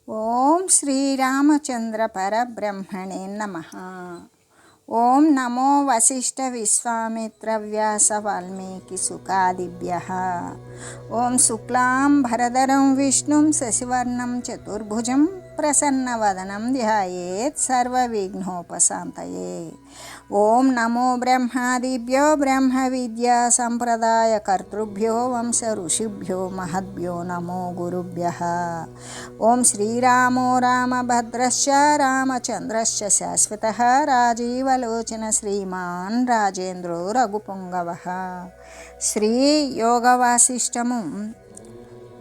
ఓం శ్రీరామచంద్ర పరబ్రహ్మణే నమః. ఓం నమో వశిష్ఠ విశ్వామిత్ర వ్యాస వాల్మీకి సుఖాదిభ్యః. ఓం శుక్లాం భరధరం విష్ణుం శశివర్ణం చతుర్భుజం ప్రసన్నవదనం ధ్యాయేత్ సర్వవిఘ్నోపశాంతయే. ఓం నమో బ్రహ్మాదిభ్యో బ్రహ్మ విద్యా సంప్రదాయ కర్తృభ్యో వంశ ఋషిభ్యో మహద్భ్యో నమో గురుభ్యః. ఓం శ్రీరామో రామభద్రశ్చ రామచంద్రశ్చ శాశ్వతః రాజీవలోచన శ్రీమాన్ రాజేంద్రో రఘుపుంగవః. శ్రీ యోగవాసిష్టము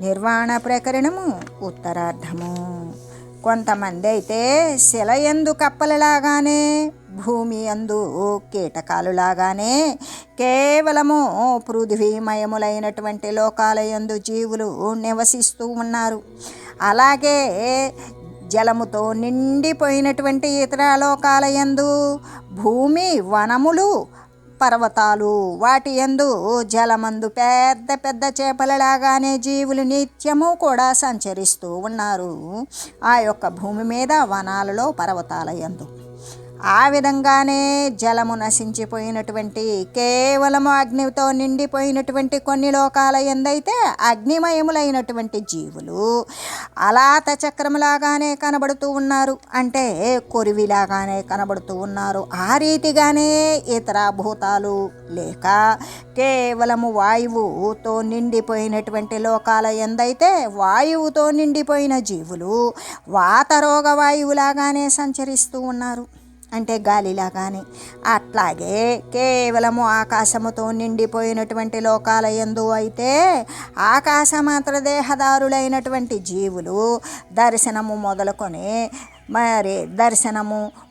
నిర్వాణ ప్రకరణము ఉత్తరార్ధము. కొంతమంది అయితే శిలయందు కప్పలలాగానే భూమి యందు కీటకాలులాగానే కేవలము పృథ్వీమయములైనటువంటి లోకాలయందు జీవులు నివసిస్తూ ఉన్నారు. అలాగే జలముతో నిండిపోయినటువంటి ఇతర లోకాలయందు భూమి వనములు పర్వతాలు వాటి యందు జలమందు పెద్ద పెద్ద చేపలలాగానే జీవులు నిత్యము కూడా సంచరిస్తూ ఉన్నారు. ఆ యొక్క భూమి మీద వనాలలో పర్వతాల యందు ఆ విధంగానే జలము నశించిపోయినటువంటి కేవలము అగ్నితో నిండిపోయినటువంటి కొన్ని లోకాల యందైతే అగ్నిమయములైనటువంటి జీవులు అలాత చక్రములాగానే కనబడుతూ ఉన్నారు. అంటే కొరివిలాగానే కనబడుతూ ఉన్నారు. ఆ రీతిగానే ఇతర భూతాలు లేక కేవలము వాయువుతో నిండిపోయినటువంటి లోకాల యందైతే వాయువుతో నిండిపోయిన జీవులు వాతరోగ వాయువులాగానే సంచరిస్తూ ఉన్నారు. అంటే గాలిలాగానే. అట్లాగే కేవలము ఆకాశముతో నిండిపోయినటువంటి లోకాల యందు అయితే ఆకాశమాత్ర దేహదారులైనటువంటి జీవులు దర్శనము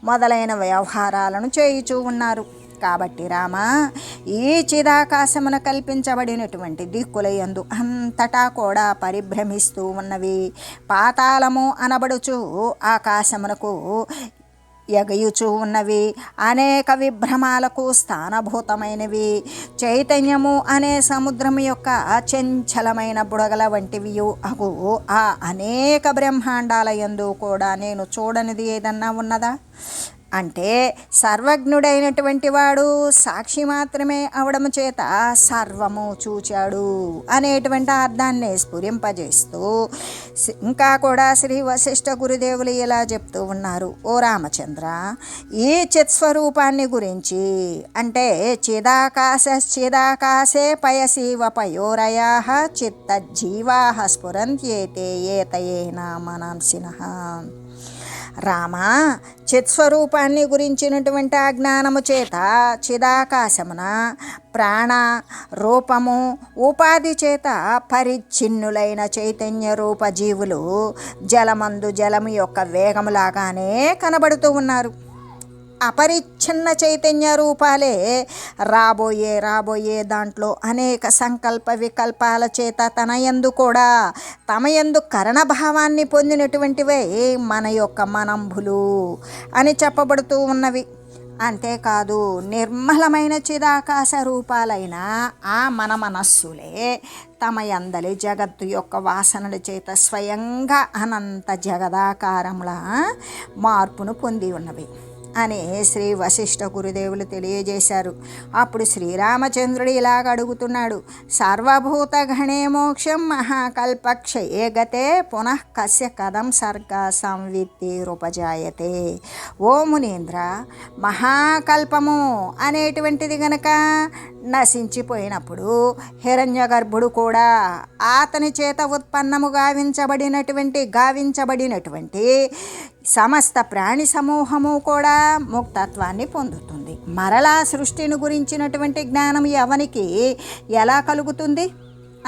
మొదలైన వ్యవహారాలను చేయుచూ ఉన్నారు. కాబట్టి రామ, ఈ చిదాకాశమున కల్పించబడినటువంటి దిక్కులయందు అంతటా కూడా పరిభ్రమిస్తూ ఉన్నవి పాతాళము అనబడుచు ఆకాశమునకు ఎగయుచూ ఉన్నవి అనేక విభ్రమాలకు స్థానభూతమైనవి చైతన్యము అనే సముద్రము యొక్క చంచలమైన బుడగల వంటివియు అగు ఆ అనేక బ్రహ్మాండాల యందు కూడా నేను చూడనిది ఏదన్నా ఉన్నదా? అంటే సర్వజ్ఞుడైనటువంటి వాడు సాక్షి మాత్రమే అవడము చేత సర్వము చూచాడు అనేటువంటి అర్థాన్ని స్ఫురింపజేస్తూ ఇంకా కూడా శ్రీ వశిష్ఠ గురుదేవులు ఇలా చెప్తూ ఉన్నారు. ఓ రామచంద్ర, ఈ చిత్స్వరూపాన్ని గురించి అంటే చిదాకాశే పయసీవ పయోరయా చిత్తజీవా స్ఫురంత్యేతే ఏతయేన మనాంసినః. రామ, చిత్స్వరూపాన్ని గురించినటువంటి అజ్ఞానము చేత చిదాకాశమున ప్రాణ రూపము ఉపాధి చేత పరిచ్ఛిన్నులైన చైతన్య రూప జీవులు జలమందు జలము యొక్క వేగములాగానే కనబడుతూ ఉన్నారు. అపరిచ్ఛిన్న చైతన్య రూపాలే రాబోయే దాంట్లో అనేక సంకల్ప వికల్పాల చేత తమ యందు కరణభావాన్ని పొందినటువంటివే మన యొక్క మనంబులు అని చెప్పబడుతూ ఉన్నవి. అంతేకాదు నిర్మలమైన చిదాకాశ రూపాలైన ఆ మన మనస్సులే తమ యందలి జగత్తు యొక్క వాసనల చేత స్వయంగా అనంత జగదాకారముల మార్పును పొంది ఉన్నవి అని శ్రీ వశిష్ఠ గురుదేవులు తెలియజేశారు. అప్పుడు శ్రీరామచంద్రుడు ఇలాగ అడుగుతున్నాడు. సర్వభూతగణే మోక్షం మహాకల్పక్షయే గతే పునః కస్య కథం సర్గ సంవిత్తిరుపజాయతే. ఓ మునీంద్ర, మహాకల్పము అనేటువంటిది గనక నశించిపోయినప్పుడు హిరణ్యగర్భుడు కూడా అతని చేత ఉత్పన్నము గావించబడినటువంటి సమస్త ప్రాణి సమూహము కూడా ముక్తత్వాన్ని పొందుతుంది. మరలా సృష్టిని గురించినటువంటి జ్ఞానం ఎవనికి ఎలా కలుగుతుంది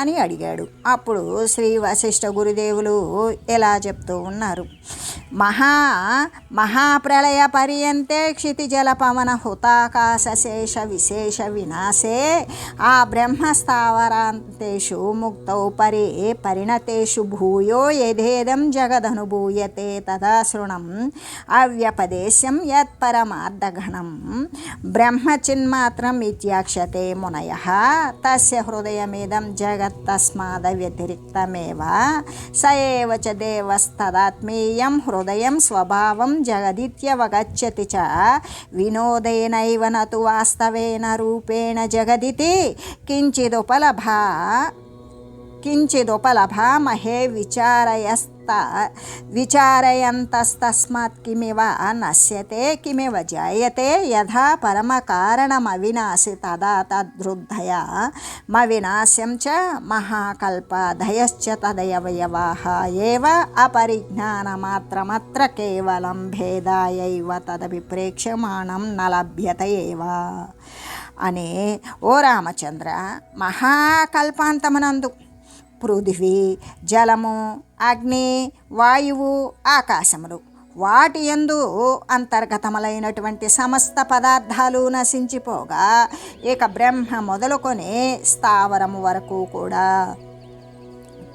అని అడిగాడు. అప్పుడు శ్రీ వశిష్ఠ గురుదేవులు ఎలా చెప్తూ ఉన్నారు. మహాప్రళయ పర్యంతే క్షితిజల పవన హుతాకాశేష విశేష వినాశే ఆ బ్రహ్మస్థావరాంతేషు ముక్తౌ పరిణతేషు భూయో యథేదం జగదనుభూయతే తదా శృణం అవ్యపదేశ్యం యత్పరమార్థఘనం బ్రహ్మచిన్మాత్రం ఇత్యాక్షతే మునయః తస్య హృదయమిదం జగత్ తస్మాద్ వ్యతిరిక్తమేవ స ఏవ చ దేవస్తదాత్మీయం హృదయం స్వభావం జగదిత్యవగచ్చతి చ వినోదేనైవ నతు వాస్తవేన రూపేణ జగదితి కించిదుపలభామహే విచారయంతస్తస్మాత్ కిమివ నశ్యతే కిమివ జాయతే యథా పరమకారణమవినాశి తదా తద్రుద్ధయా మవినాశ్యం చ మహాకల్పాధయశ్చ తదయవయవాః ఏవ అపరిజ్ఞానమాత్రమత్ర కేవలం భేదాయైవ తదభిప్రేక్ష్యమాణం న లభ్యతే ఏవ అనే ఓ రామచంద్ర, మహాకల్పాంతమునందు పృథివీ, జలము, అగ్ని, వాయువు, ఆకాశములు వాటి యందు అంతర్గతములైనటువంటి సమస్త పదార్థాలు నశించిపోగా ఇక బ్రహ్మ మొదలుకొని స్థావరము వరకు కూడా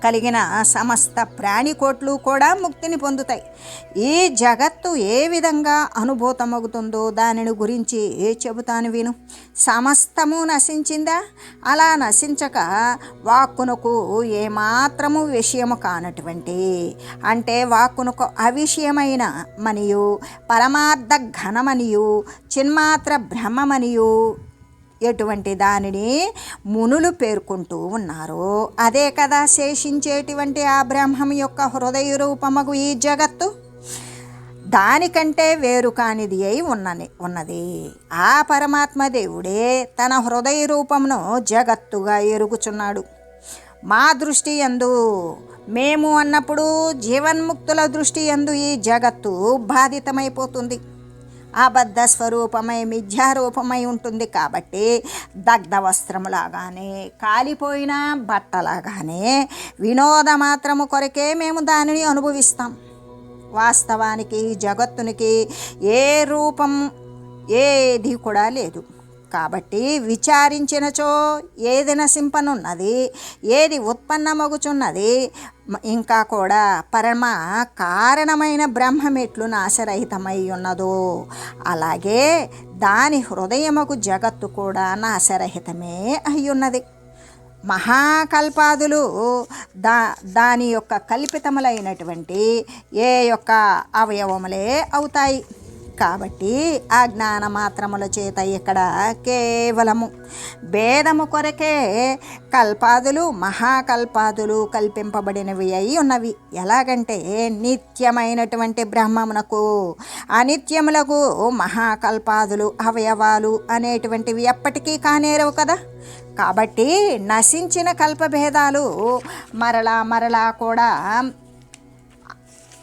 కలిగిన సమస్త ప్రాణికోట్లు కూడా ముక్తిని పొందుతాయి. ఈ జగత్తు ఏ విధంగా అనుభూతమవుతుందో దానిని గురించి చెబుతాను విను. సమస్తము నశించిందా? అలా నశించక వాక్కునకు ఏమాత్రము విషయము కానటువంటి, అంటే వాక్కునకు అవిషయమైన మనియు పరమార్థ ఘనమనియు చిన్మాత్ర బ్రహ్మమనియు ఎటువంటి దానిని మునులు పేర్కొంటూ ఉన్నారు. అదే కదా శేషించేటువంటి ఆ బ్రహ్మం యొక్క హృదయ రూపమగు ఈ జగత్తు. దానికంటే వేరు కానిది అయి ఉన్నది. ఆ పరమాత్మ దేవుడే తన హృదయ రూపమును జగత్తుగా ఎరుగుచున్నాడు. మా దృష్టి యందు, మేము అన్నప్పుడు జీవన్ముక్తుల దృష్టి యందు ఈ జగత్తు బాధితమైపోతుంది. అబద్ధ స్వరూపమై మిథ్యారూపమై ఉంటుంది. కాబట్టి దగ్ధ వస్త్రములాగానే, కాలిపోయిన బట్టలాగానే వినోద మాత్రము కొరకే మేము దానిని అనుభవిస్తాం. వాస్తవానికి జగత్తునికి ఏ రూపం ఏది కూడా లేదు. కాబట్టి విచారించినచో ఏది నశింపనున్నది, ఏది ఉత్పన్నమగుచున్నది, ఇంకా కూడా పరమ కారణమైన బ్రహ్మమెట్లు నాశరహితమై ఉన్నదో అలాగే దాని హృదయముకు జగత్తు కూడా నాశరహితమే అయ్యున్నది. మహాకల్పాదులు దాని యొక్క కల్పితములైనటువంటి ఏ యొక్క అవయవములే అవుతాయి. కాబట్టి ఆ జ్ఞాన మాత్రముల చేత ఇక్కడ కేవలము భేదము కొరకే కల్పాదులు మహాకల్పాదులు కల్పింపబడినవి అయి ఉన్నవి. ఎలాగంటే నిత్యమైనటువంటి బ్రహ్మమునకు అనిత్యములకు మహాకల్పాదులు అవయవాలు అనేటువంటివి ఎప్పటికీ కానేరవు కదా. కాబట్టి నశించిన కల్పభేదాలు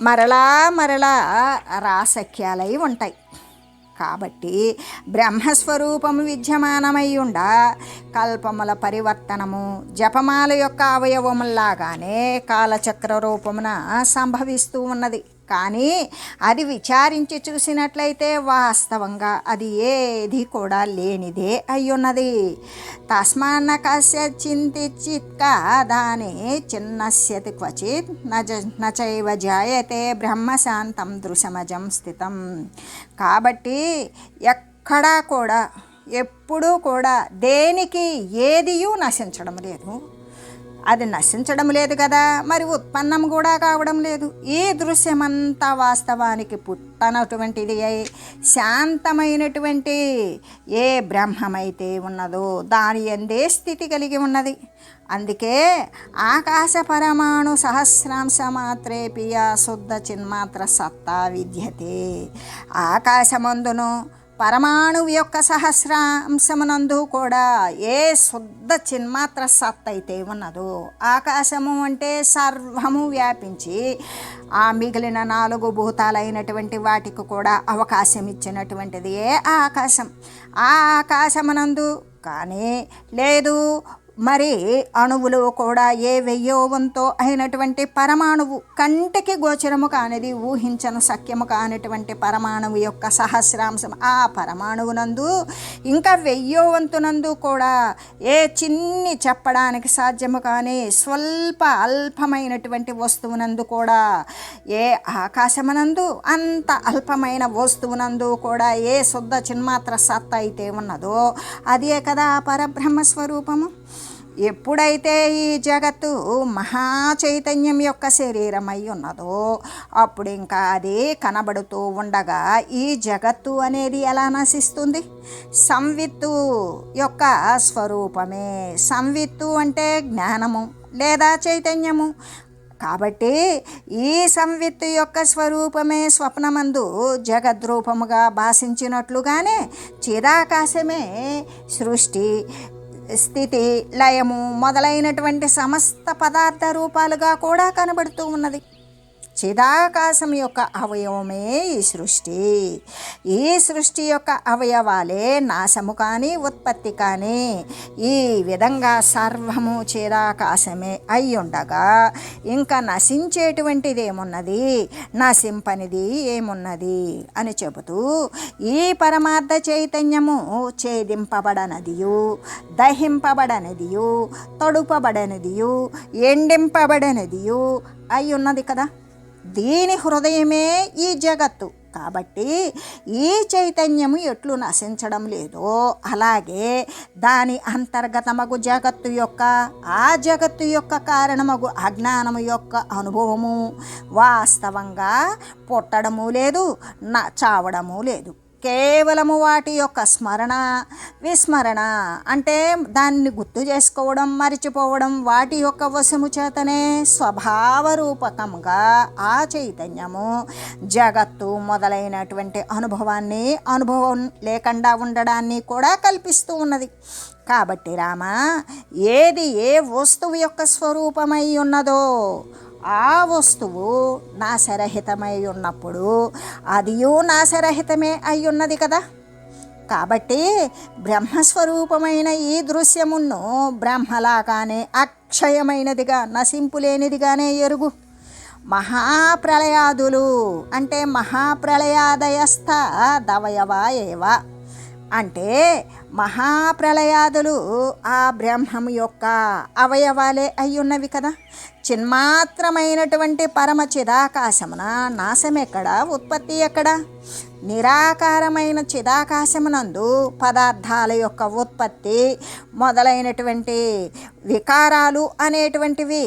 మరలా రాసఖ్యాలై ఉంటాయి. కాబట్టి బ్రహ్మస్వరూపము విద్యమానమై ఉండ కల్పముల పరివర్తనము జపమాల యొక్క అవయవములాగానే కాలచక్ర రూపమున సంభవిస్తూ ఉన్నది. కానీ అది విచారించి చూసినట్లయితే వాస్తవంగా అది ఏది కూడా లేనిదే అయ్యున్నది. తస్మాన్న కస్య చింతిచిత్కా దాని చిన్నస్యతి క్వచిత్ నచైవ జాయతే బ్రహ్మశాంతం దృశమజం స్థితం. కాబట్టి ఎక్కడా కూడా ఎప్పుడూ కూడా దేనికి ఏదియూ నశించడం లేదు. అది నశించడం లేదు కదా, మరి ఉత్పన్నం కూడా కావడం లేదు. ఈ దృశ్యమంతా వాస్తవానికి పుట్టనటువంటిది అయి శాంతమైనటువంటి ఏ బ్రహ్మమైతే ఉన్నదో దాని యందే స్థితి కలిగి ఉన్నది. అందుకే ఆకాశ పరమాణు సహస్రాంశ మాత్రేపి శుద్ధ చిన్మాత్ర సత్తా విద్యతే. ఆకాశమందును పరమాణువు యొక్క సహస్రాంశమునందు కూడా ఏ శుద్ధ చిన్మాత్ర సత్ అయితే ఉన్నదో, ఆకాశము అంటే సర్వము వ్యాపించి ఆ మిగిలిన 4 భూతాలైనటువంటి వాటికి కూడా అవకాశం ఇచ్చినటువంటిది ఏ ఆకాశం. ఆ ఆకాశమునందు కానీ లేదు మరి అణువులు కూడా ఏ వెయ్యో వంతో అయినటువంటి పరమాణువు, కంటికి గోచరము కానిది, ఊహించను సఖ్యము కానిటువంటి పరమాణువు యొక్క సహస్రాంశం ఆ పరమాణువునందు, ఇంకా వెయ్యో వంతునందు కూడా ఏ చిన్ని చెప్పడానికి సాధ్యము కానీ స్వల్ప అల్పమైనటువంటి వస్తువునందు కూడా, ఏ ఆకాశమునందు అంత అల్పమైన వస్తువునందు కూడా ఏ శుద్ధ చిన్మాత్ర సత్త అయితే ఉన్నదో అదే కదా పరబ్రహ్మ స్వరూపము. ఎప్పుడైతే ఈ జగత్తు మహా చైతన్యం యొక్క శరీరమై ఉన్నదో అప్పుడు ఇంకా అది కనబడుతూ ఉండగా ఈ జగత్తు అనేది ఎలా నశిస్తుంది? సంవిత్తు యొక్క స్వరూపమే. సంవిత్తు అంటే జ్ఞానము లేదా చైతన్యము. కాబట్టి ఈ సంవిత్తు యొక్క స్వరూపమే స్వప్నమందు జగద్రూపముగా భాషించినట్లుగానే చిదాకాశమే సృష్టి, స్థితి, లయము మొదలైనటువంటి సమస్త పదార్థ రూపాలుగా కూడా కనబడుతూ ఉన్నది. చిదాకాశం యొక్క అవయవమే ఈ సృష్టి. ఈ సృష్టి యొక్క అవయవాలే నాశము కానీ ఉత్పత్తి కానీ. ఈ విధంగా సర్వము చిదాకాశమే అయి ఉండగా ఇంకా నశించేటువంటిది ఏమున్నది, నశింపనిది ఏమున్నది అని చెబుతూ ఈ పరమార్థ చైతన్యము ఛేదింపబడనదియు, దహింపబడనదియు, తడుపబడనదియు, ఎండింపబడనదియు అయి ఉన్నది కదా. దీని హృదయమే ఈ జగత్తు. కాబట్టి ఈ చైతన్యము ఎట్లు నశించడం లేదో అలాగే దాని అంతర్గతమగు జగత్తు యొక్క, ఆ జగత్తు యొక్క కారణమగు అజ్ఞానము యొక్క అనుభవము వాస్తవంగా పుట్టడము లేదు, చావడము లేదు. కేవలము వాటి యొక్క స్మరణ, విస్మరణ అంటే దాన్ని గుర్తు చేసుకోవడం, మరిచిపోవడం, వాటి యొక్క వశము చేతనే స్వభావ రూపకంగా ఆ చైతన్యము జగత్తు మొదలైనటువంటి అనుభవం లేకుండా ఉండడాన్ని కూడా కల్పిస్తూ ఉన్నది. కాబట్టి రామ, ఏది ఏ వస్తువు యొక్క స్వరూపమై ఉన్నదో ఆ వస్తువు నాశరహితమై ఉన్నప్పుడు అదియు నాశరహితమే అయి ఉన్నది కదా. కాబట్టి బ్రహ్మస్వరూపమైన ఈ దృశ్యమును బ్రహ్మలాగానే అక్షయమైనదిగా, నశింపులేనిదిగానే ఎరుగు. మహాప్రళయాదులు అంటే మహాప్రళయాదయస్థ దవయవా ఏవ అంటే మహాప్రళయాదులు ఆ బ్రహ్మము యొక్క అవయవాలే అయ్యున్నవి కదా. చిన్మాత్రమైనటువంటి పరమ చిదాకాశమున నాశం ఎక్కడ, ఉత్పత్తి ఎక్కడ? నిరాకారమైన చిదాకాశమునందు పదార్థాల యొక్క ఉత్పత్తి మొదలైనటువంటి వికారాలు అనేటువంటివి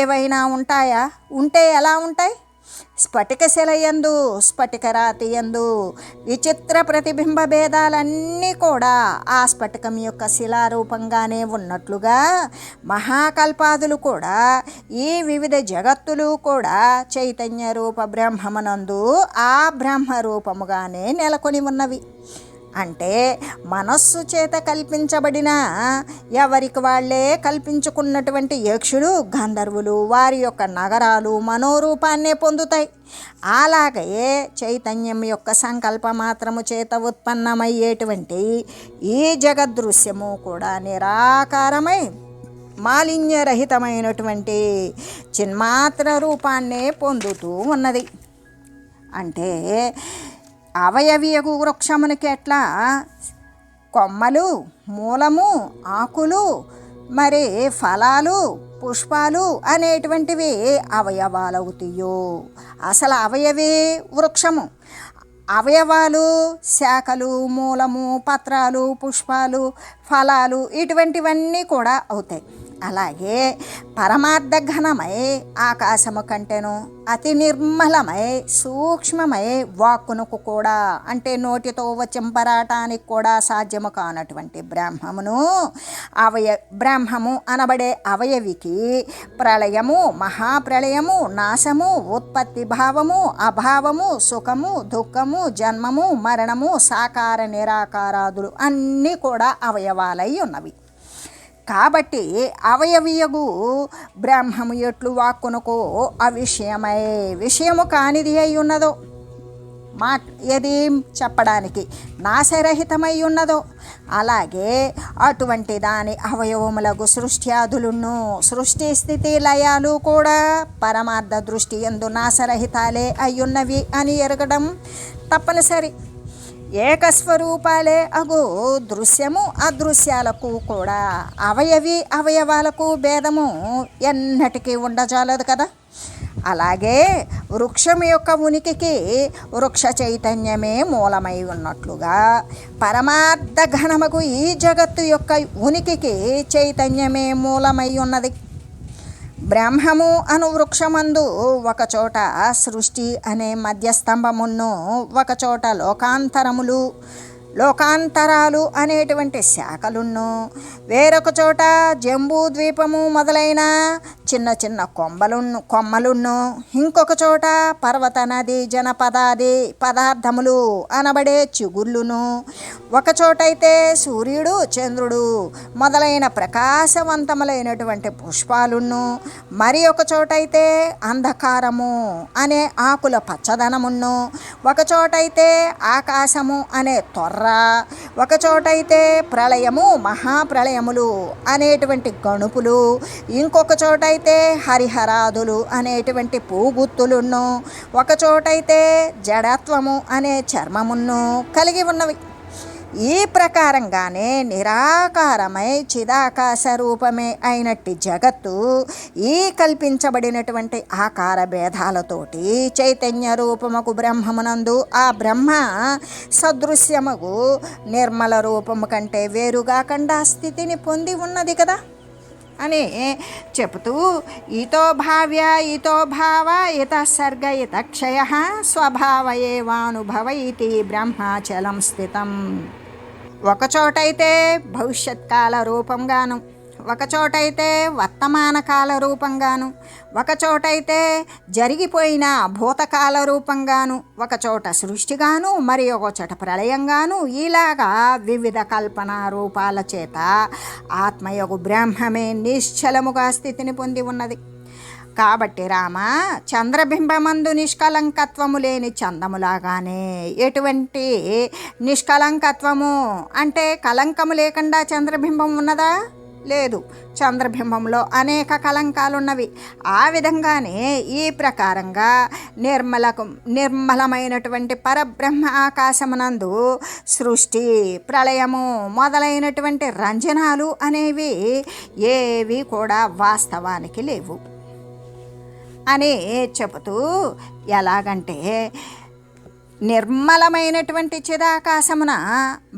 ఏవైనా ఉంటాయా? ఉంటే ఎలా ఉంటాయి? స్ఫటిక శిలయందు, స్ఫటిక రాతి యందు విచిత్ర ప్రతిబింబ భేదాలన్నీ కూడా ఆ స్ఫటికం యొక్క శిలారూపంగానే ఉన్నట్లుగా మహాకల్పాదులు కూడా ఈ వివిధ జగత్తులు కూడా చైతన్య రూప బ్రహ్మమునందు ఆ బ్రహ్మరూపముగానే నెలకొని ఉన్నవి. అంటే మనస్సు చేత కల్పించబడిన, ఎవరికి వాళ్ళే కల్పించుకున్నటువంటి యక్షులు, గంధర్వులు వారి యొక్క నగరాలు మనోరూపాన్నే పొందుతాయి. అలాగే చైతన్యం యొక్క సంకల్ప మాత్రము చేత ఉత్పన్నమయ్యేటువంటి ఈ జగదృశ్యము కూడా నిరాకారమై మాలిన్యరహితమైనటువంటి చిన్మాత్ర రూపాన్నే పొందుతూ ఉన్నది. అంటే అవయవీయగు వృక్షమునికి ఎట్లా కొమ్మలు, మూలము, ఆకులు, మరి ఫలాలు, పుష్పాలు అనేటువంటివి అవయవాలవుతాయో, అసలు అవయవే వృక్షము. అవయవాలు శాఖలు, మూలము, పత్రాలు, పుష్పాలు, ఫలాలు ఇటువంటివన్నీ కూడా అవుతాయి. అలాగే పరమార్థ ఘనమై ఆకాశము కంటేను అతి నిర్మలమై సూక్ష్మమై వాక్కునకు కూడా అంటే నోటితో వచింపరాటానికి కూడా సాధ్యము కానటువంటి బ్రహ్మము అనబడే అవయవికి ప్రళయము, మహాప్రళయము, నాశము, ఉత్పత్తి భావము, అభావము, సుఖము, దుఃఖము, జన్మము, మరణము, సాకార నిరాకారాదులు అన్నీ కూడా అవయవాలై ఉన్నవి. కాబట్టి అవయవీయగు బ్రహ్మము ఎట్లు వాక్కునకో అవిషయమై విషయము కానిది అయి ఉన్నదో ఏది చెప్పడానికి నాశరహితమై ఉన్నదో అలాగే అటువంటి దాని అవయవములకు సృష్ట్యాదులను సృష్టి స్థితి లయాలు కూడా పరమార్థ దృష్టి యందు నాశరహితాలే అయ్యున్నవి అని ఎరగడం తప్పనిసరి. ఏకస్వరూపాలే అగు దృశ్యము అదృశ్యాలకు కూడా అవయవాలకు భేదము ఎన్నటికీ ఉండజాలదు కదా. అలాగే వృక్షం యొక్క ఉనికికి వృక్ష చైతన్యమే మూలమై ఉన్నట్లుగా పరమార్థ ఘనముకు ఈ జగత్తు యొక్క ఉనికికి చైతన్యమే మూలమై ఉన్నది. బ్రహ్మము అను వృక్షమందు ఒకచోట సృష్టి అనే మధ్యస్తంభమును, ఒకచోట లోకాంతరాలు అనేటువంటి శాఖలున్ను, వేరొక చోట జంబూ ద్వీపము మొదలైన చిన్న చిన్న కొమ్మలున్ను, ఇంకొక చోట పర్వత నది జనపదాది పదార్థములు అనబడే చిగుర్లును, ఒకచోటైతే సూర్యుడు చంద్రుడు మొదలైన ప్రకాశవంతములైనటువంటి పుష్పాలున్ను, మరి ఒక చోటైతే అంధకారము అనే ఆకుల పచ్చదనమును, ఒకచోటైతే ఆకాశము అనే తొర్ర, ఒకచోటైతే ప్రళయము మహాప్రళయములు అనేటువంటి గణుపులు, ఇంకొక చోటైతే హరిహరాదులు అనేటువంటి పూగుత్తులును, ఒకచోటైతే జడత్వము అనే చర్మమును కలిగి ఉన్నవి. ఈ ప్రకారంగానే నిరాకారమై చిదాకాశ రూపమే అయినట్టి జగత్తు ఈ కల్పించబడినటువంటి ఆకార భేదాలతోటి చైతన్య రూపముకు బ్రహ్మమునందు ఆ బ్రహ్మ సదృశ్యముకు నిర్మల రూపము కంటే వేరుగాకుండా స్థితిని పొంది ఉన్నది కదా అని చెబుతూ ఇతో భావ్య ఇతో భావ ఇత సర్గ ఇత క్షయ స్వభావ ఏవానుభవ ఇది బ్రహ్మాచలం స్థితం. ఒకచోటైతే భవిష్యత్కాల రూపంగాను, ఒకచోటైతే వర్తమాన కాల రూపంగాను, ఒకచోటైతే జరిగిపోయిన భూతకాల రూపంగాను, ఒకచోట సృష్టిగాను, మరి ఒక చోట ప్రళయంగాను, ఇలాగా వివిధ కల్పన రూపాల చేత ఆత్మయగు బ్రహ్మమే నిశ్చలముగా స్థితిని పొంది ఉన్నది. కాబట్టి రామ, చంద్రబింబమందు నిష్కలంకత్వము లేని చందములాగానే. ఎటువంటి నిష్కలంకత్వము అంటే కలంకము లేకుండా చంద్రబింబం ఉన్నదా? లేదు. చంద్రబింబంలో అనేక కలంకాలున్నవి. ఆ విధంగానే ఈ ప్రకారంగా నిర్మలమైనటువంటి పరబ్రహ్మ ఆకాశమునందు సృష్టి ప్రళయము మొదలైనటువంటి రంజనాలు అనేవి ఏవి కూడా వాస్తవానికి లేవు అని చెబుతూ, ఎలాగంటే నిర్మలమైనటువంటి చిదాకాశమున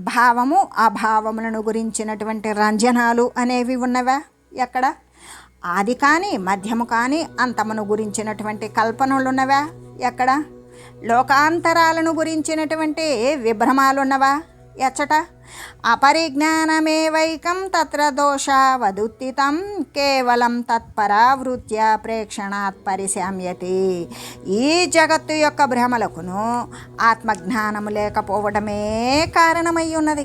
భావము అభావములను గురించినటువంటి రంజనాలు అనేవి ఉన్నవా? ఎక్కడ? ఆది కానీ మధ్యము కానీ అంతమును గురించినటువంటి కల్పనలు ఉన్నవా? ఎక్కడ? లోకాంతరాలను గురించినటువంటి విభ్రమాలున్నవా? ఎచ్చట? అపరిజ్ఞానమేవైకం తత్ర దోషావదుత్తితం కేవలం తత్పరావృత్య ప్రేక్షణాత్ పరిశామ్యతి. ఈ జగత్తు యొక్క భ్రమలకును ఆత్మజ్ఞానము లేకపోవడమే కారణమై ఉన్నది.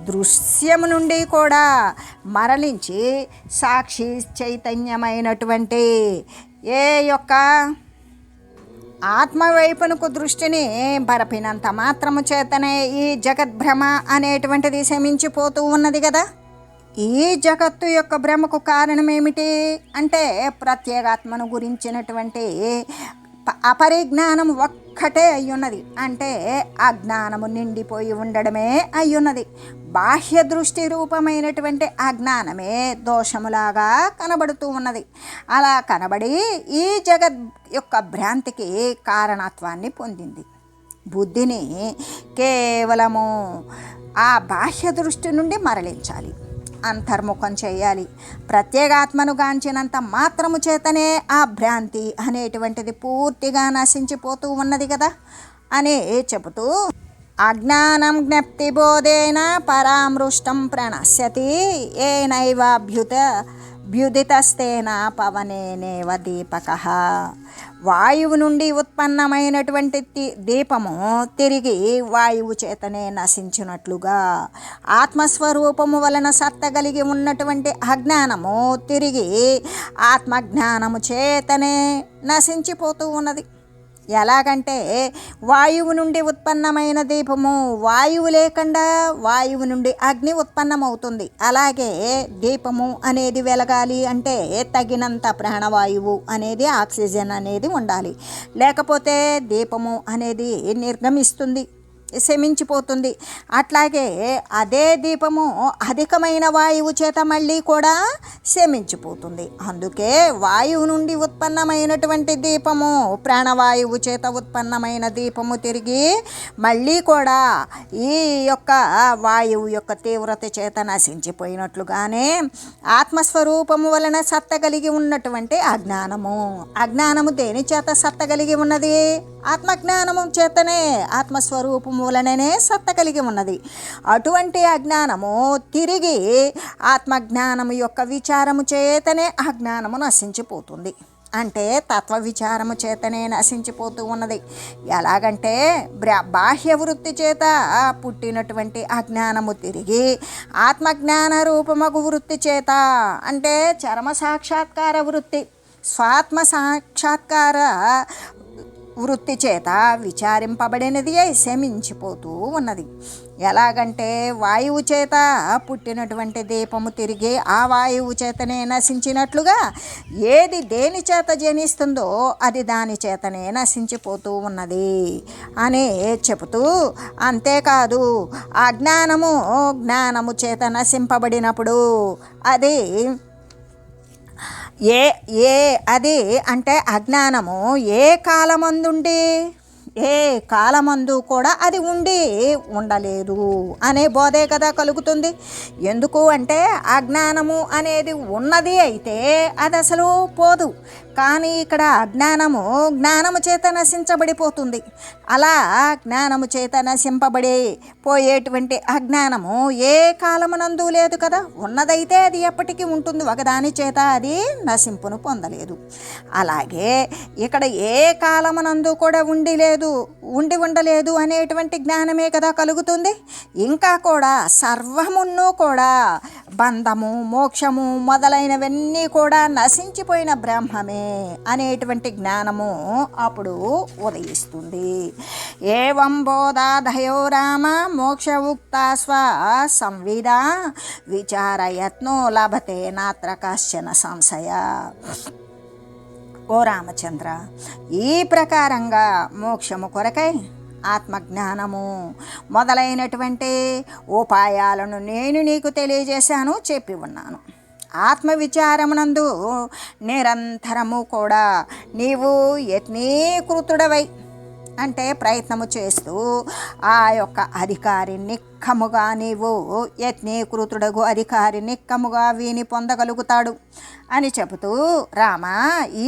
దృశ్యము నుండి కూడా మరలించి సాక్షి చైతన్యమైనటువంటి ఏ యొక్క ఆత్మవైపునకు దృష్టిని బరపినంత మాత్రము చేతనే ఈ జగద్భ్రమ అనేటువంటిది శమించిపోతూ ఉన్నది కదా. ఈ జగత్తు యొక్క భ్రమకు కారణం ఏమిటి అంటే ప్రత్యేగాత్మను గురించినటువంటి అపరిజ్ఞానం ఒక్కటే అయ్యున్నది. అంటే అజ్ఞానము నిండిపోయి ఉండడమే అయ్యున్నది. బాహ్య దృష్టి రూపమైనటువంటి అజ్ఞానమే దోషములాగా కనబడుతూ ఉన్నది. అలా కనబడి ఈ జగత్ యొక్క భ్రాంతికి కారణత్వాన్ని పొందింది. బుద్ధిని కేవలము ఆ బాహ్య దృష్టి నుండి మరలించాలి, అంతర్ముఖం చేయాలి. ప్రత్యేగాత్మను గాంచినంత మాత్రము చేతనే ఆ భ్రాంతి అనేటువంటిది పూర్తిగా నశించిపోతూ ఉన్నది కదా అని చెబుతూ, అజ్ఞానం జ్ఞప్తి బోధేన పరామృష్టం ప్రణశ్యతి ఏనైవాభ్యుదితస్తేన పవనేనేవ దీపకః. వాయువు నుండి ఉత్పన్నమైనటువంటి దీపము తిరిగి వాయువు చేతనే నశించినట్లుగా ఆత్మస్వరూపము వలన సత్తగలిగి ఉన్నటువంటి అజ్ఞానము తిరిగి ఆత్మజ్ఞానము చేతనే నశించిపోతూ ఉన్నది. ఎలాగంటే వాయువు నుండి ఉత్పన్నమైన దీపము వాయువు లేకుండా వాయువు నుండి అగ్ని ఉత్పన్నమవుతుంది. అలాగే దీపము అనేది వెలగాలి అంటే తగినంత ప్రాణవాయువు అనేది ఆక్సిజన్ అనేది ఉండాలి. లేకపోతే దీపము అనేది నిర్గమిస్తుంది, శమించిపోతుంది. అట్లాగే అదే దీపము అధికమైన వాయువు చేత మళ్ళీ కూడా శమించిపోతుంది. అందుకే వాయువు నుండి ఉత్పన్నమైనటువంటి దీపము ప్రాణవాయువు చేత ఉత్పన్నమైన దీపము తిరిగి మళ్ళీ కూడా ఈ యొక్క వాయువు యొక్క తీవ్రత చేత నశించిపోయినట్లుగానే ఆత్మస్వరూపము వలన సత్త కలిగి ఉన్నటువంటి అజ్ఞానము దేని చేత సత్త కలిగి ఉన్నది? ఆత్మజ్ఞానము చేతనే, ఆత్మస్వరూపము వలననే సత్త కలిగి ఉన్నది. అటువంటి అజ్ఞానము తిరిగి ఆత్మజ్ఞానము యొక్క విచారము చేతనే అజ్ఞానము నశించిపోతుంది. అంటే తత్వ విచారము చేతనే నశించిపోతూ ఉన్నది. ఎలాగంటే బాహ్య వృత్తి చేత పుట్టినటువంటి అజ్ఞానము తిరిగి ఆత్మజ్ఞాన రూపమగు వృత్తి చేత, అంటే చరమ సాక్షాత్కార వృత్తి, స్వాత్మ సాక్షాత్కార వృత్తి చేత విచారింపబడినది శమించిపోతూ ఉన్నది. ఎలాగంటే వాయువు చేత పుట్టినటువంటి దీపము తిరిగి ఆ వాయువు చేతనే నశించినట్లుగా ఏది దేని చేత జనిస్తుందో అది దాని చేతనే నశించిపోతూ ఉన్నది అని చెబుతూ, అంతేకాదు జ్ఞానము చేత నశింపబడినప్పుడు అది అది అంటే అజ్ఞానము ఏ కాలమందు కూడా అది ఉండలేదు అనే బోధే కదా కలుగుతుంది. ఎందుకు అంటే అజ్ఞానము అనేది ఉన్నది అయితే అది అసలు పోదు. కానీ ఇక్కడ జ్ఞానము చేత నశించబడిపోతుంది. అలా జ్ఞానము చేత నశింపబడి పోయేటువంటి అజ్ఞానము ఏ కాలమునందు లేదు కదా. ఉన్నదైతే అది ఎప్పటికీ ఉంటుంది, ఒకదాని చేత అది నశింపును పొందలేదు. అలాగే ఇక్కడ ఏ కాలమునందు కూడా ఉండలేదు అనేటువంటి జ్ఞానమే కదా కలుగుతుంది. ఇంకా కూడా సర్వమును కూడా బంధము, మోక్షము మొదలైనవన్నీ కూడా నశించిపోయిన బ్రహ్మమే అనేటువంటి జ్ఞానము అప్పుడు ఉదయిస్తుంది. ఏవం బోధాదయో రామ మోక్ష ఉక్తా స్వ సంవిద విచారయత్నో లభతే నాత్ర కశ్చన సంశయ. ఓ రామచంద్ర, ఈ ప్రకారంగా మోక్షము కొరకై ఆత్మజ్ఞానము మొదలైనటువంటి ఉపాయాలను నేను నీకు తెలియజేశాను, చెప్పి ఉన్నాను. ఆత్మవిచారమునందు నిరంతరము కూడా నీవు యత్నీకృతుడవై, అంటే ప్రయత్నము చేస్తూ ఆ యొక్క అధికారి నిక్కముగా నీవు యత్నీకృతుడగు అధికారి నిక్కముగా వీని పొందగలుగుతాడు అని చెబుతూ, రామ,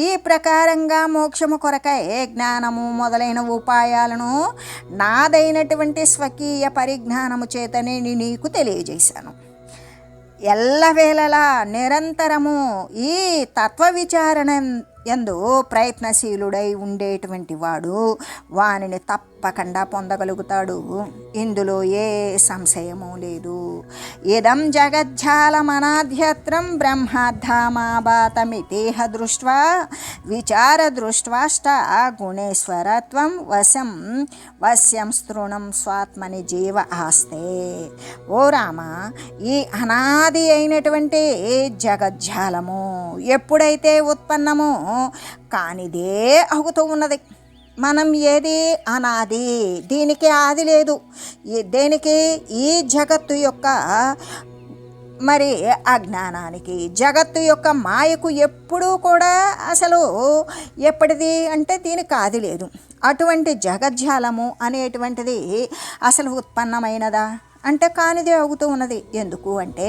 ఈ ప్రకారంగా మోక్షము కొరకై జ్ఞానము మొదలైన ఉపాయాలను నాదైనటువంటి స్వకీయ పరిజ్ఞానము చేతనే నీకు తెలియజేశాను. ఎల్లవేళలా నిరంతరము ఈ తత్వ విచారణ యందు ప్రయత్నశీలుడై ఉండేటువంటి వాడు వానిని తప్పకుండా పొందగలుగుతాడు. ఇందులో ఏ సంశయము లేదు. ఇదం జగజ్జాలమనాధ్యత్రం బ్రహ్మార్థమాబాతమితేహ దృష్ట్వా విచార దృష్ట్వాష్ట గుణేశ్వరత్వం వశ్యం స్తృణం స్వాత్మని జీవ ఆస్తే. ఓ రామ, ఈ అనాది అయినటువంటి జగజ్జాలము ఎప్పుడైతే ఉత్పన్నమో కానిదే అవుతూ ఉన్నది. మనం ఏది అనాది, దీనికి ఆది లేదు. దేనికి? ఈ జగత్తు యొక్క మరి అజ్ఞానానికి, జగత్తు యొక్క మాయకు ఎప్పుడూ కూడా అసలు ఎప్పటిది అంటే దీనికి ఆది లేదు. అటువంటి జగజ్జాలము అనేటువంటిది అసలు ఉత్పన్నమైనదా అంటే కానిదే అవుతూ ఉన్నది. ఎందుకు అంటే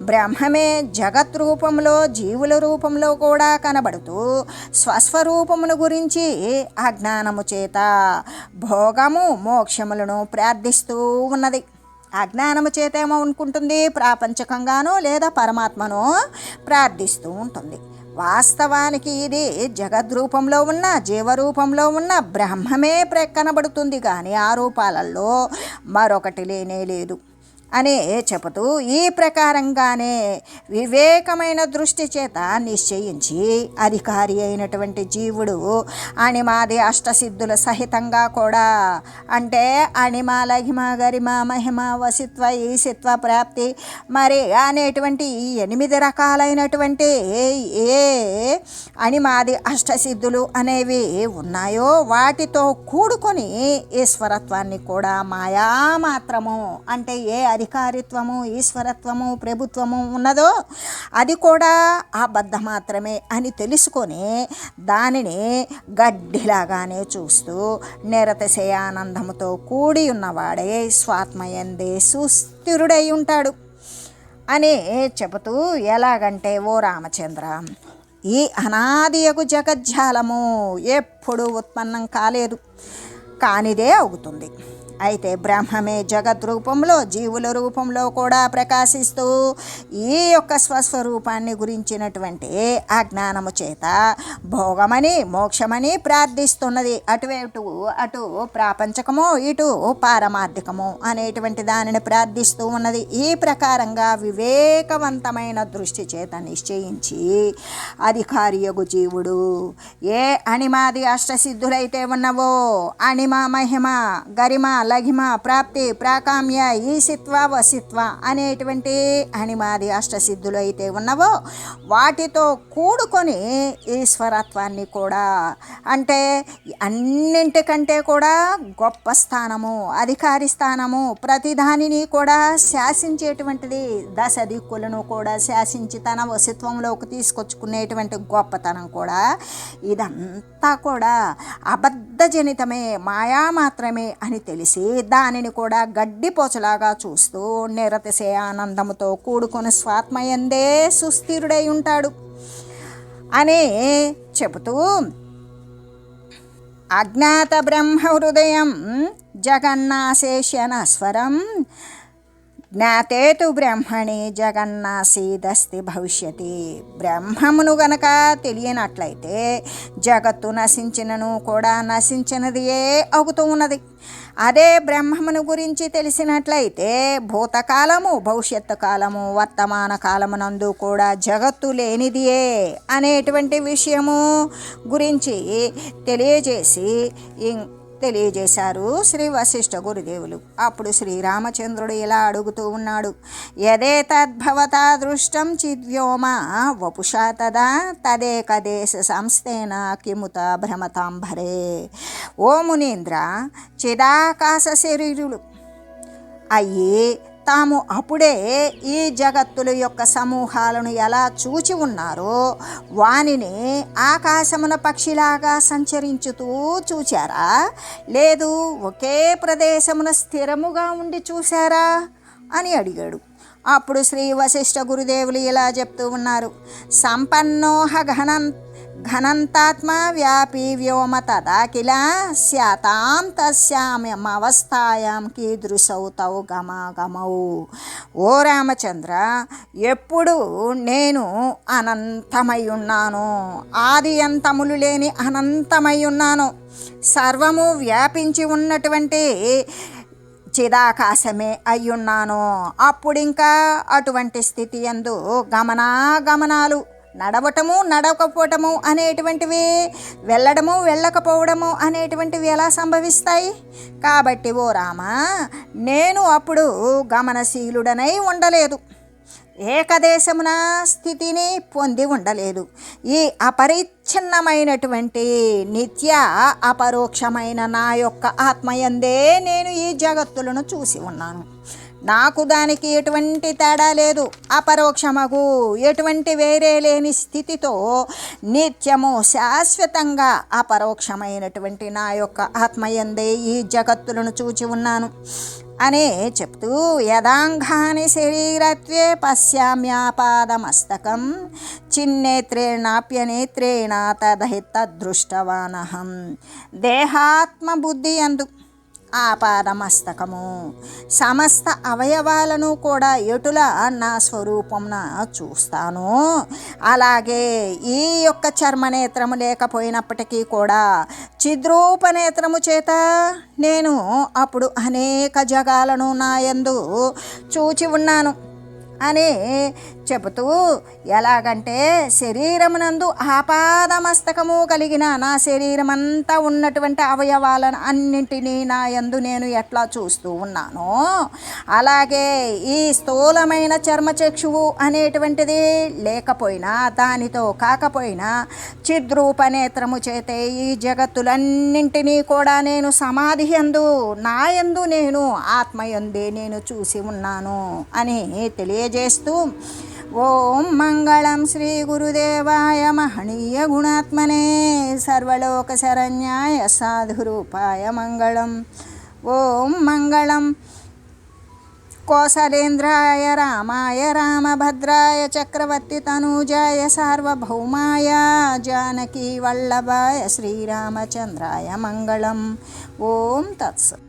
బ్రహ్మమే జగత్ రూపంలో జీవుల రూపంలో కూడా కనబడుతూ స్వస్వరూపమును గురించి అజ్ఞానము చేత భోగము మోక్షములను ప్రార్థిస్తూ ఉన్నది. అజ్ఞానము చేత ఏమో అనుకుంటుంది, ప్రాపంచకంగానో లేదా పరమాత్మను ప్రార్థిస్తూ ఉంటుంది. వాస్తవానికి ఇది జగద్రూపంలో ఉన్న జీవరూపంలో ఉన్న బ్రహ్మమే కనబడుతుంది, కానీ ఆ రూపాలలో మరొకటి లేనే లేదు. అని చెబుతూ ఈ ప్రకారంగానే వివేకమైన దృష్టి చేత నిశ్చయించి అధికారి అయినటువంటి జీవుడు అణిమాది అష్టసిద్ధుల సహితంగా కూడా అంటే అణిమ లఘిమ గరిమ మహిమ వసిత్వ ఈసిత్వ ప్రాప్తి మరి అనేటువంటి ఈ 8 రకాలైనటువంటి ఏ అణిమాది అష్టసిద్ధులు అనేవి ఉన్నాయో వాటితో కూడుకొని ఈశ్వరత్వాన్ని కూడా మాయా మాత్రము అంటే ఏ అధికారిత్వము ఈశ్వరత్వము ప్రభుత్వము ఉన్నదో అది కూడా అబద్ధ మాత్రమే అని తెలుసుకొని దానిని గడ్డిలాగానే చూస్తూ నిరతిశయానందముతో కూడి ఉన్నవాడే స్వాత్మయందే సుస్థిరుడై ఉంటాడు అని చెబుతూ ఎలాగంటే ఓ రామచంద్ర ఈ అనాదియగు జగజ్జాలము ఎప్పుడూ ఉత్పన్నం కాలేదు, కానిదే అవుతుంది. అయితే బ్రహ్మమే జగత్ రూపంలో జీవుల రూపంలో కూడా ప్రకాశిస్తూ ఈ యొక్క స్వస్వరూపాన్ని గురించినటువంటి అజ్ఞానము చేత భోగమని మోక్షమని ప్రార్థిస్తున్నది. అటు ప్రాపంచకము ఇటు పారమార్థికము అనేటువంటి దానిని ప్రార్థిస్తూ ఉన్నది. ఈ ప్రకారంగా వివేకవంతమైన దృష్టి చేత నిశ్చయించి అధికారియగు జీవుడు ఏ అణిమాది అష్టసిద్ధులైతే ఉన్నవో అణిమ మహిమ గరిమ లఘిమ ప్రాప్తి ప్రాకామ్య ఈసిత్వ వసిత్వ అనేటువంటి అణిమాది అష్టసిద్ధులు అయితే ఉన్నవో వాటితో కూడుకొని ఈశ్వరత్వాన్ని కూడా అంటే అన్నింటికంటే కూడా గొప్ప స్థానము అధికారి స్థానము ప్రతిదానిని కూడా శాసించేటువంటిది, 10 దిక్కులను కూడా శాసించి తన వసిత్వంలోకి తీసుకొచ్చుకునేటువంటి గొప్పతనం కూడా ఇదంతా కూడా అబద్ధజనితమే మాయా మాత్రమే అని తెలిసి దానిని కూడా గడ్డిపోచలాగా చూస్తూ నిరతిశయానందముతో కూడుకొని స్వాత్మయందే సుస్థిరుడై ఉంటాడు అని చెబుతూ అజ్ఞాత బ్రహ్మ హృదయం జగన్నాశేషనస్వరం జ్ఞాతేతు బ్రహ్మణి జగన్నాసీదస్తి భవిష్యతి. బ్రహ్మమును గనక తెలియనట్లయితే జగత్తు నశించినను కూడా నశించినదియే అవుతూ ఉన్నది. అదే బ్రహ్మమును గురించి తెలిసినట్లయితే భూతకాలము భవిష్యత్తు కాలము వర్తమాన కాలమునందు కూడా జగత్తు లేనిదియే అనేటువంటి విషయము గురించి తెలియజేశారు శ్రీ వశిష్ఠ గురుదేవులు. అప్పుడు శ్రీరామచంద్రుడు ఇలా అడుగుతూ ఉన్నాడు, యదే తద్భవతా దృష్టం చిద్వ్యోమ వపుషా తదా తదేకదేశ సంస్థేన కిముత భ్రమతాంబరే. ఓ మునీంద్ర, చిదాకాశ శరీరులు అయ్యి తాము అప్పుడే ఈ జగత్తుల యొక్క సమూహాలను ఎలా చూచి ఉన్నారో వానిని ఆకాశమున పక్షిలాగా సంచరించుతూ చూచారా, లేదు ఒకే ప్రదేశమున స్థిరముగా ఉండి చూశారా అని అడిగాడు. అప్పుడు శ్రీ వశిష్ఠ గురుదేవులు ఇలా చెప్తూ ఉన్నారు, సంపన్నోహ ఘనంతాత్మ వ్యాపీ వ్యోమ తదా కిల స్యాతాం తస్యామవస్థాయాం కీదృశౌ తౌ గమాగమౌ. ఓ రామచంద్ర, ఎప్పుడు నేను అనంతమై ఉన్నాను, ఆది అంతములు లేని అనంతమై ఉన్నాను, సర్వము వ్యాపించి ఉన్నటువంటి చిదాకాశమే అయ్యున్నాను. అప్పుడింకా అటువంటి స్థితి యందు గమనాలు నడవటము నడవకపోవటము అనేటువంటివి వెళ్ళడము వెళ్ళకపోవడము అనేటువంటివి ఎలా సంభవిస్తాయి? కాబట్టి ఓ రామ, నేను అప్పుడు గమనశీలుడనై ఉండలేదు, ఏకదేశమున స్థితిని పొంది ఉండలేదు. ఈ అపరిచ్ఛిన్నమైనటువంటి నిత్య అపరోక్షమైన నా యొక్క ఆత్మయందే నేను ఈ జగత్తులను చూసి ఉన్నాను. నాకు దానికి ఎటువంటి తేడా లేదు. అపరోక్షమగు ఎటువంటి వేరే లేని స్థితితో నిత్యము శాశ్వతంగా అపరోక్షమైనటువంటి నా యొక్క ఆత్మయందే ఈ జగత్తులను చూచి ఉన్నాను అనే చెప్తూ యదాంగాని శరీరత్వే పశ్యామ్యాపాదమస్తకం చిన్నేత్రేణాప్యనేత్రేణ తదహి తదృష్టవానహం. దేహాత్మ బుద్ధి యందు ఆపాదమస్తకము. సమస్త అవయవాలను కూడా ఎటులా నా స్వరూపంన చూస్తాను, అలాగే ఈ యొక్క చర్మనేత్రము లేకపోయినప్పటికీ కూడా చిద్రూపనేత్రము చేత నేను అప్పుడు అనేక జగాలను నా యందు చూచి ఉన్నాను అని చెబుతూ, ఎలాగంటే శరీరమునందు ఆపాదమస్తకము కలిగిన నా శరీరమంతా ఉన్నటువంటి అవయవాలను అన్నింటినీ నా యందు నేను ఎట్లా చూస్తూ ఉన్నానో, అలాగే ఈ స్థూలమైన చర్మచక్షువు అనేటువంటిది లేకపోయినా, దానితో కాకపోయినా చిద్రూపనేత్రము చేతే ఈ జగత్తులన్నింటినీ కూడా నేను సమాధి యందు నా యందు నేను ఆత్మయందే నేను చూసి ఉన్నాను అని తెలియజేస్తూ, ఓం మంగళం శ్రీ గురుదేవాయ మహనీయ గుణాత్మనే సర్వలోక శరణ్యాయ సాధురూపాయ మంగళం. ఓం మంగళం కోసలేంద్రాయ రామాయ రామభద్రాయ చక్రవర్తి తనూజాయ సార్వభౌమాయ జానకీ వల్లభాయ శ్రీరామచంద్రాయ మంగళం. ఓం తత్సత్.